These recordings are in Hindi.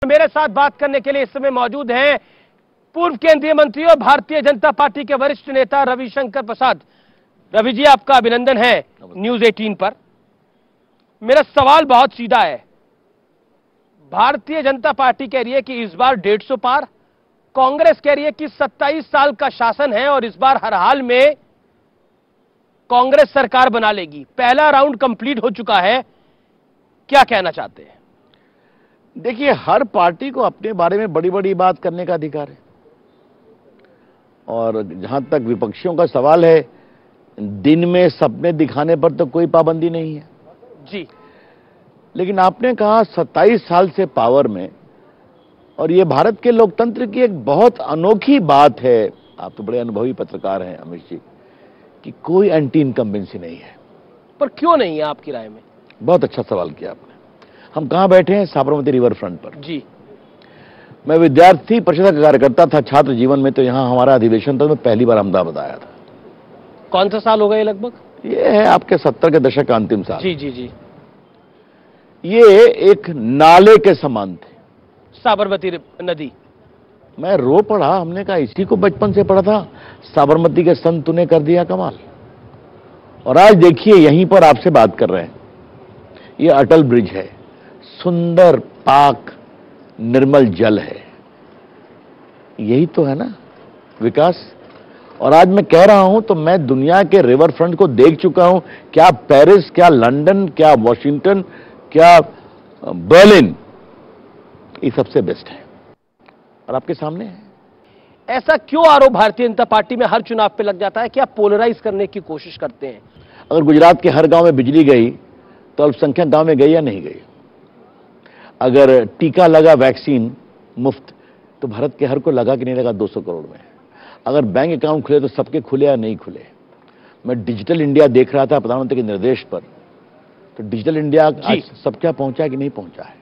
मेरे साथ बात करने के लिए इस समय मौजूद हैं पूर्व केंद्रीय मंत्री और भारतीय जनता पार्टी के वरिष्ठ नेता रविशंकर प्रसाद। रवि जी, आपका अभिनंदन है न्यूज 18 पर। मेरा सवाल बहुत सीधा है। भारतीय जनता पार्टी कह रही है कि इस बार 150 पार, कांग्रेस कह रही है कि 27 साल का शासन है और इस बार हर हाल में कांग्रेस सरकार बना लेगी। पहला राउंड कंप्लीट हो चुका है, क्या कहना चाहते हैं? देखिए, हर पार्टी को अपने बारे में बड़ी बड़ी बात करने का अधिकार है और जहां तक विपक्षियों का सवाल है, दिन में सपने दिखाने पर तो कोई पाबंदी नहीं है जी। लेकिन आपने कहा 27 साल से पावर में, और ये भारत के लोकतंत्र की एक बहुत अनोखी बात है। आप तो बड़े अनुभवी पत्रकार हैं अमित जी, कि कोई एंटी इनकम्बेंसी नहीं है। पर क्यों नहीं है आपकी राय में? बहुत अच्छा सवाल किया आपने। हम कहां बैठे हैं? साबरमती रिवर फ्रंट पर जी। मैं विद्यार्थी परिषद का कार्यकर्ता था छात्र जीवन में, तो यहां हमारा अधिवेशन था। मैं पहली बार अहमदाबाद आया था। कौन सा साल हो गया लगभग? ये है आपके 70 के दशक का अंतिम साल। जी जी जी। ये एक नाले के समान थे, साबरमती नदी। मैं रो पड़ा। हमने कहा इसी को बचपन से पढ़ा था, साबरमती के संत तूने कर दिया कमाल। और आज देखिए, यहीं पर आपसे बात कर रहे हैं। ये अटल ब्रिज है, सुंदर पाक निर्मल जल है। यही तो है ना विकास। और आज मैं कह रहा हूं तो मैं दुनिया के रिवर फ्रंट को देख चुका हूं। क्या पेरिस, क्या लंदन, क्या वॉशिंगटन, क्या बर्लिन, ये सबसे बेस्ट है और आपके सामने है। ऐसा क्यों आरोप भारतीय जनता पार्टी में हर चुनाव पे लग जाता है कि आप पोलराइज करने की कोशिश करते हैं? अगर गुजरात के हर गांव में बिजली गई तो अल्पसंख्यक गांव में गई या नहीं गई? अगर टीका लगा वैक्सीन मुफ्त, तो भारत के हर को लगा कि नहीं लगा 200 करोड़ में? अगर बैंक अकाउंट खुले तो सबके खुले या नहीं खुले? मैं डिजिटल इंडिया देख रहा था प्रधानमंत्री के निर्देश पर, तो डिजिटल इंडिया आज सब क्या पहुंचा कि नहीं पहुंचा है?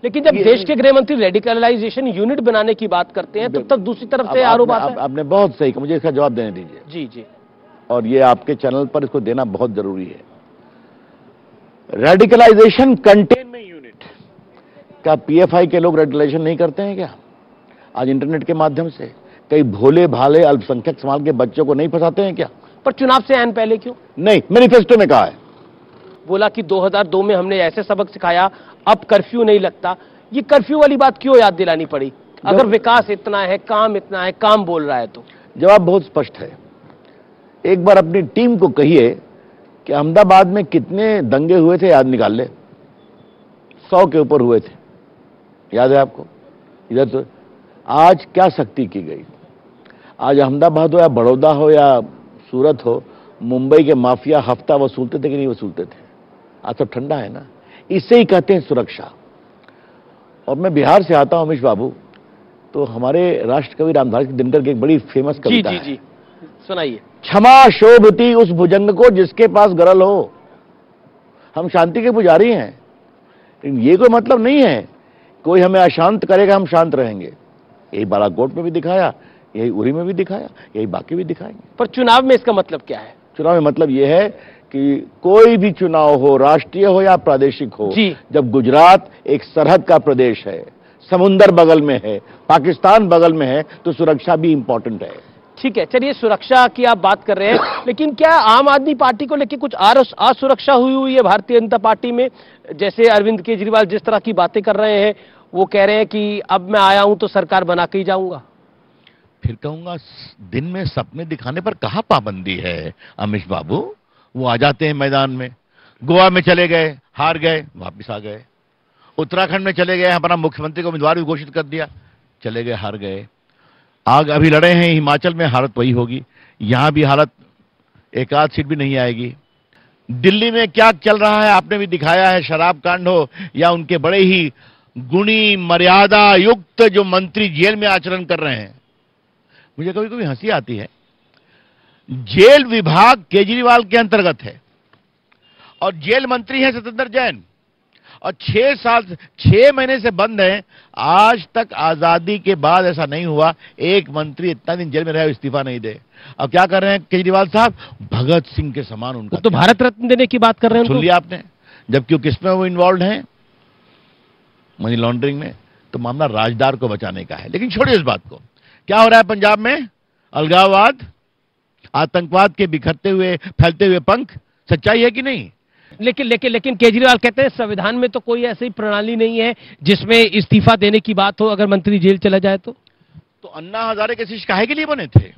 लेकिन जब देश के गृह मंत्री रेडिकलाइजेशन यूनिट बनाने की बात करते हैं, तब तक दूसरी तरफ से आरोप आता है। आपने बहुत सही कहा, मुझे इसका जवाब देने दीजिए। जी जी। और ये आपके चैनल पर इसको देना बहुत जरूरी है। रेडिकलाइजेशन कंटेनमेंट यूनिट का पीएफआई के लोग रेडिकलाइजेशन नहीं करते हैं क्या? आज इंटरनेट के माध्यम से कई भोले भाले अल्पसंख्यक समाज के बच्चों को नहीं फंसाते हैं क्या? पर चुनाव से आने पहले क्यों नहीं? मैनिफेस्टो में कहा है, बोला कि 2002 में हमने ऐसे सबक सिखाया, अब कर्फ्यू नहीं लगता। ये कर्फ्यू वाली बात क्यों याद दिलानी पड़ी? अगर विकास इतना है, काम इतना है, काम बोल रहा है तो? जवाब बहुत स्पष्ट है। एक बार अपनी टीम को कहिए कि अहमदाबाद में कितने दंगे हुए थे, याद निकाल ले। 100 के ऊपर हुए थे, याद है आपको? इधर तो आज क्या शक्ति की गई। आज अहमदाबाद हो या बड़ौदा हो या सूरत हो, मुंबई के माफिया हफ्ता वसूलते थे कि नहीं वसूलते थे? आज सब ठंडा है ना। इससे ही कहते हैं सुरक्षा। और मैं बिहार से आता हूं अमीश बाबू, तो हमारे राष्ट्र कवि रामधारी दिनकर की एक बड़ी फेमस कविता है। जी, सुनाइए। क्षमा शोभती उस भुजंग को जिसके पास गरल हो। हम शांति के पुजारी हैं, लेकिन ये कोई मतलब नहीं है कोई हमें अशांत करेगा हम शांत रहेंगे। यही बालाकोट में भी दिखाया, यही उरी में भी दिखाया, यही बाकी भी दिखाएंगे। पर चुनाव में इसका मतलब क्या है? चुनाव में मतलब यह है कि कोई भी चुनाव हो, राष्ट्रीय हो या प्रादेशिक हो, जब गुजरात एक सरहद का प्रदेश है, समुंदर बगल में है, पाकिस्तान बगल में है, तो सुरक्षा भी इंपॉर्टेंट है। ठीक है, चलिए सुरक्षा की आप बात कर रहे हैं, लेकिन क्या आम आदमी पार्टी को लेकर कुछ असुरक्षा हुई है भारतीय जनता पार्टी में? जैसे अरविंद केजरीवाल जिस तरह की बातें कर रहे हैं, वो कह रहे हैं कि अब मैं आया हूं तो सरकार बना के ही जाऊंगा। फिर कहूंगा, दिन में सपने दिखाने पर कहां पाबंदी है अमीश बाबू? वो आ जाते हैं मैदान में। गोवा में चले गए, हार गए, वापिस आ गए। उत्तराखंड में चले गए, अपना मुख्यमंत्री को उम्मीदवार भी घोषित कर दिया, चले गए, हार गए। आग अभी लड़े हैं हिमाचल में, हालत वही होगी। यहां भी हालत, एक आध सीट भी नहीं आएगी। दिल्ली में क्या चल रहा है आपने भी दिखाया है, शराब कांड हो या उनके बड़े ही गुणी मर्यादा युक्त जो मंत्री जेल में आचरण कर रहे हैं। मुझे कभी कभी हंसी आती है। जेल विभाग केजरीवाल के अंतर्गत है और जेल मंत्री है सत्येंद्र जैन, और 6 महीने से बंद है। आज तक आजादी के बाद ऐसा नहीं हुआ एक मंत्री इतना दिन जेल में रहे इस्तीफा नहीं दे। अब क्या कर रहे हैं केजरीवाल साहब? भगत सिंह के समान उनका तो भारत रत्न देने की बात कर रहे हैं। सुन लिया आपने? जबकि किसमें वो इन्वॉल्व हैं? मनी लॉन्ड्रिंग में, तो मामला राजदार को बचाने का है। लेकिन छोड़िए इस बात को। क्या हो रहा है पंजाब में? अलगाववाद, आतंकवाद के बिखरते हुए फैलते हुए पंख, सच्चाई है कि नहीं? लेकिन केजरीवाल कहते हैं संविधान में तो कोई ऐसी प्रणाली नहीं है जिसमें इस्तीफा देने की बात हो अगर मंत्री जेल चला जाए तो अन्ना हजारे के शिष्य काहे के लिए बने थे?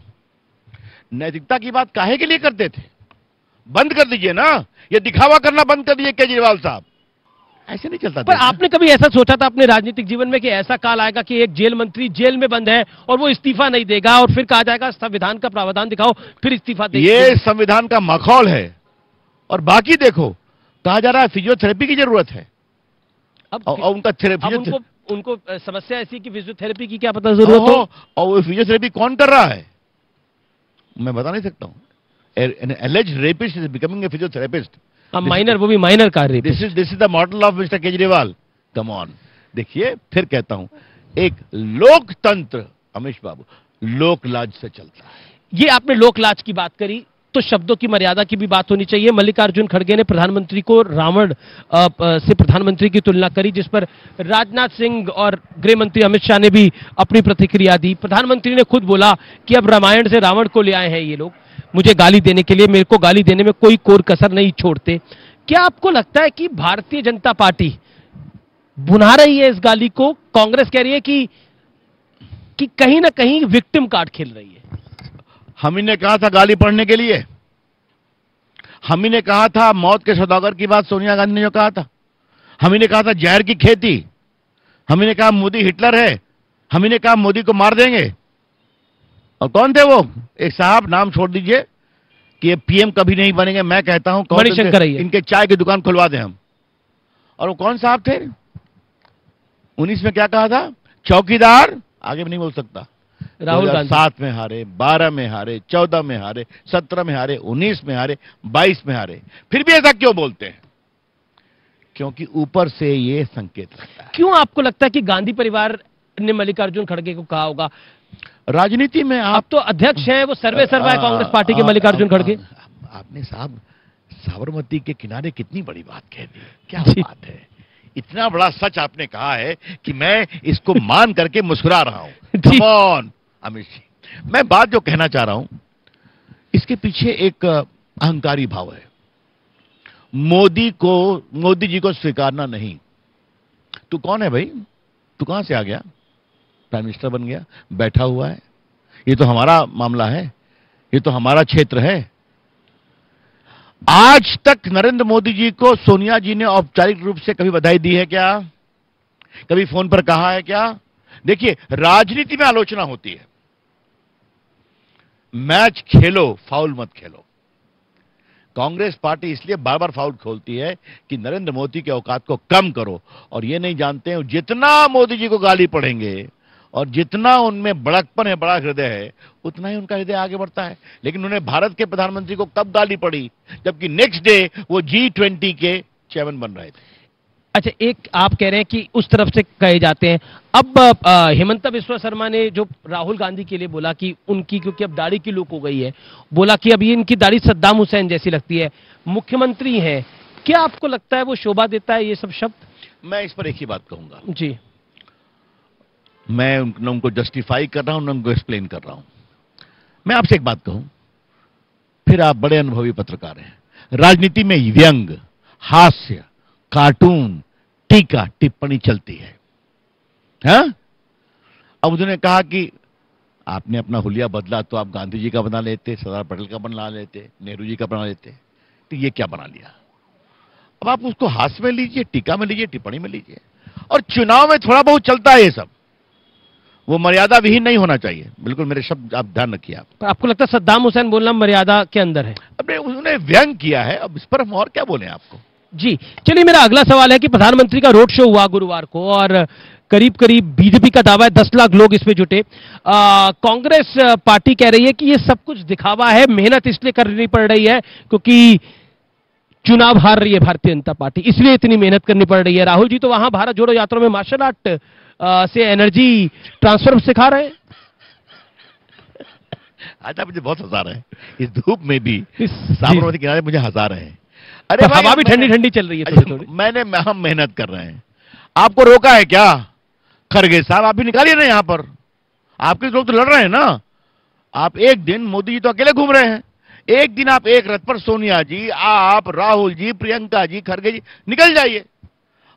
नैतिकता की बात काहे के लिए करते थे? बंद कर दीजिए ना, ये दिखावा करना बंद कर दीजिए केजरीवाल साहब, ऐसे नहीं चलता। पर आपने कभी ऐसा सोचा था अपने राजनीतिक जीवन में कि ऐसा काल आएगा कि एक जेल मंत्री जेल में बंद है और वो इस्तीफा नहीं देगा और फिर कहा जाएगा संविधान का प्रावधान दिखाओ फिर इस्तीफा देगा? ये संविधान का मखौल है। और बाकी देखो, कहा जा रहा है फिजियोथेरेपी की जरूरत है। अब उनका उनको समस्या ऐसी कि फिजियोथेरेपी की क्या पता जरूरत हो, और वो फिजियोथेरेपी कौन कर रहा है मैं बता नहीं सकता हूं। An alleged rapist is becoming a physiotherapist. Minor, वो भी माइनर का rapist. This is the model of Mr. Kejriwal. Come on, देखिए फिर कहता हूं, एक लोकतंत्र अमीश बाबू लोक लाज से चलता है। ये आपने लोक लाज की बात करी तो शब्दों की मर्यादा की भी बात होनी चाहिए। मल्लिकार्जुन खड़गे ने प्रधानमंत्री को रावण से प्रधानमंत्री की तुलना करी, जिस पर राजनाथ सिंह और गृह मंत्री अमित शाह ने भी अपनी प्रतिक्रिया दी। प्रधानमंत्री ने खुद बोला कि अब रामायण से रावण को ले आए हैं ये लोग मुझे गाली देने के लिए, मेरे को गाली देने में कोई कोर कसर नहीं छोड़ते। क्या आपको लगता है कि भारतीय जनता पार्टी बुना रही है इस गाली को? कांग्रेस कह रही है कि कहीं ना कहीं विक्टिम कार्ड खेल रही है। हम ही ने कहा था गाली पढ़ने के लिए, हम ही ने कहा था मौत के सौदागर की बात सोनिया गांधी ने जो कहा था, हम ही ने कहा था जहर की खेती, हम ही ने कहा मोदी हिटलर है, हम ही ने कहा मोदी को मार देंगे। और कौन थे वो? एक साहब, नाम छोड़ दीजिए कि ये पीएम कभी नहीं बनेंगे, मैं कहता हूं मणिशंकर, इनके चाय की दुकान खुलवा दें हम। और वो कौन साहब थे? 19 में क्या कहा था? चौकीदार, आगे भी नहीं बोल सकता। राहुल गांधी। 7 में हारे, 12 में हारे, 14 में हारे, 17 में हारे, 19 में हारे, 22 में हारे। फिर भी ऐसा क्यों बोलते हैं? क्योंकि ऊपर से ये संकेत लगता है। क्यों आपको लगता है कि गांधी परिवार ने मल्लिकार्जुन खड़गे को कहा होगा? राजनीति में आप तो अध्यक्ष हैं, वो सर्वे सर्वा है कांग्रेस पार्टी के मल्लिकार्जुन खड़गे। आपने साहब साबरमती के किनारे कितनी बड़ी बात कह दी, क्या बात है? इतना बड़ा सच आपने कहा है कि मैं इसको मान करके मुस्कुरा रहा हूं। कम ऑन अमित जी, मैं बात जो कहना चाह रहा हूं इसके पीछे एक अहंकारी भाव है। मोदी जी को स्वीकारना नहीं। तू कौन है भाई? तू कहां से आ गया? प्राइम मिनिस्टर बन गया, बैठा हुआ है। ये तो हमारा मामला है, ये तो हमारा क्षेत्र है। आज तक नरेंद्र मोदी जी को सोनिया जी ने औपचारिक रूप से कभी बधाई दी है क्या? कभी फोन पर कहा है क्या? देखिए, राजनीति में आलोचना होती है। मैच खेलो, फाउल मत खेलो। कांग्रेस पार्टी इसलिए बार बार फाउल खोलती है कि नरेंद्र मोदी के औकात को कम करो, और ये नहीं जानते हैं जितना मोदी जी को गाली पड़ेंगे और जितना उनमें बड़कपन है, बड़ा हृदय है, उतना ही उनका हृदय आगे बढ़ता है। लेकिन उन्हें भारत के प्रधानमंत्री को कब गाली पड़ी? जबकि नेक्स्ट डे वो G20 के चेयरमैन बन रहे थे। अच्छा, एक आप कह रहे हैं कि उस तरफ से कहे जाते हैं। अब हेमंता बिस्वा शर्मा ने जो राहुल गांधी के लिए बोला कि उनकी, क्योंकि अब दाढ़ी की लुक हो गई है, बोला कि अब ये इनकी दाढ़ी सद्दाम हुसैन जैसी लगती है, मुख्यमंत्री है। क्या आपको लगता है वो शोभा देता है ये सब शब्द? मैं इस पर एक ही बात कहूंगा जी, मैं उनको जस्टिफाई कर रहा हूं, उनको एक्सप्लेन कर रहा हूं। मैं आपसे एक बात कहूं, फिर आप बड़े अनुभवी पत्रकार हैं। राजनीति में व्यंग, हास्य, कार्टून, टीका टिप्पणी चलती है। हाँ? अब उन्होंने कहा कि आपने अपना हुलिया बदला तो आप गांधी जी का बना लेते, सरदार पटेल का बना लेते, नेहरू जी का बना लेते, तो ये क्या बना लिया? अब आप उसको हास्य में लीजिए, टीका में लीजिए, टिप्पणी में लीजिए। और चुनाव में थोड़ा बहुत चलता है ये सब, वो मर्यादा विहीन नहीं होना चाहिए। बिल्कुल मेरे शब्द आप ध्यान रखिए। आपको लगता है सद्दाम हुसैन बोलना मर्यादा के अंदर है? अपने उन्होंने व्यंग किया है, अब इस पर हम और क्या बोले आपको। जी चलिए, मेरा अगला सवाल है कि प्रधानमंत्री का रोड शो हुआ गुरुवार को और करीब करीब बीजेपी का दावा है 10 लाख लोग इसमें जुटे। कांग्रेस पार्टी कह रही है कि ये सब कुछ दिखावा है, मेहनत इसलिए करनी पड़ रही है क्योंकि चुनाव हार रही है भारतीय जनता पार्टी, इसलिए इतनी मेहनत करनी पड़ रही है। राहुल जी तो वहां भारत जोड़ो यात्रा में मार्शल आर्ट से एनर्जी ट्रांसफर सिखा रहे हैं। आज आप मुझे बहुत हंसा रहे हैं, इस धूप में भी साबरमती किनारे मुझे हंसा रहे हैं। अरे तो हवा भी ठंडी ठंडी चल रही है थोड़ी थोड़ी। हम मेहनत कर रहे हैं। आपको रोका है क्या? खरगे साहब, आप भी निकालिए ना यहां पर, आपके लोग तो लड़ रहे हैं ना। आप एक दिन, मोदी जी तो अकेले घूम रहे हैं, एक दिन आप एक रथ पर सोनिया जी, आप, राहुल जी, प्रियंका जी, खरगे जी निकल जाइए,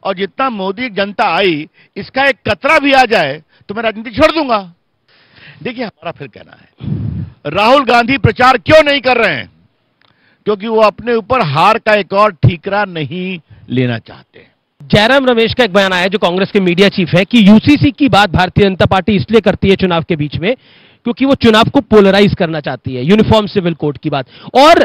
और जितना मोदी जनता आई इसका एक कतरा भी आ जाए तो मैं राजनीति छोड़ दूंगा। देखिए, हमारा फिर कहना है, राहुल गांधी प्रचार क्यों नहीं कर रहे हैं? क्योंकि वो अपने ऊपर हार का एक और ठीकरा नहीं लेना चाहते। जयराम रमेश का एक बयान आया, जो कांग्रेस के मीडिया चीफ है, कि यूसीसी की बात भारतीय जनता पार्टी इसलिए करती है चुनाव के बीच में क्योंकि वो चुनाव को पोलराइज करना चाहती है, यूनिफॉर्म सिविल कोड की बात। और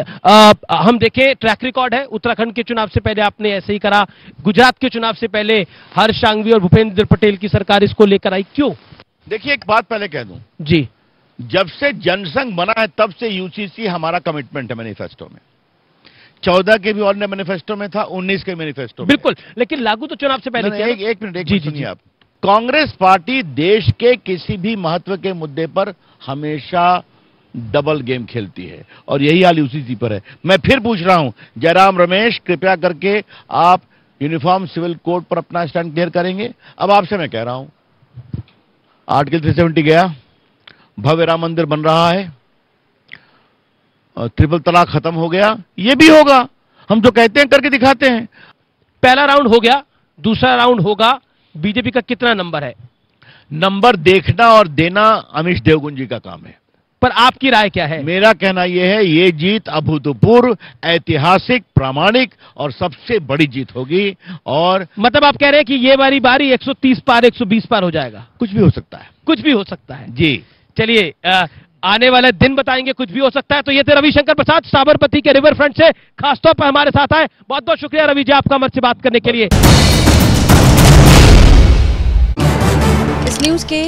हम देखें, ट्रैक रिकॉर्ड है, उत्तराखंड के चुनाव से पहले आपने ऐसे ही करा, गुजरात के चुनाव से पहले हर्ष सांघवी और भूपेंद्र पटेल की सरकार इसको लेकर आई, क्यों? देखिए, एक बात पहले कह दूं जी, जब से जनसंघ बना है तब से यूसीसी हमारा कमिटमेंट है मैनिफेस्टो में। 14 के भी और मैनिफेस्टो में था, 19 के मैनिफेस्टो में। बिल्कुल, लेकिन लागू तो चुनाव से पहले किया। एक मिनट सुनिए आप। कांग्रेस पार्टी देश के किसी भी महत्व के मुद्दे पर हमेशा डबल गेम खेलती है, और यही हाल यूसीसी पर है। मैं फिर पूछ रहा हूं, जयराम रमेश, कृपया करके आप यूनिफॉर्म सिविल कोड पर अपना स्टैंड क्लियर करेंगे? अब आपसे मैं कह रहा हूं, आर्टिकल 370 गया, भव्य राम मंदिर बन रहा है, ट्रिपल तलाक खत्म हो गया, ये भी होगा। हम जो कहते हैं करके दिखाते हैं। पहला राउंड हो गया, दूसरा राउंड होगा, बीजेपी का कितना नंबर है? नंबर देखना और देना अमीश देवगुन जी का काम है। पर आपकी राय क्या है? मेरा कहना यह है, ये जीत अभूतपूर्व, ऐतिहासिक, प्रामाणिक और सबसे बड़ी जीत होगी। और मतलब आप कह रहे हैं कि ये वाली बारी 130 पार 120 पार हो जाएगा? कुछ भी हो सकता है, कुछ भी हो सकता है जी। चलिए, आने वाले दिन बताएंगे, कुछ भी हो सकता है। तो ये थे रविशंकर प्रसाद, साबरमती के रिवर फ्रंट से खासतौर पर हमारे साथ आए। बहुत बहुत शुक्रिया रवि जी, आपका हमारे से बात करने के लिए। इस न्यूज के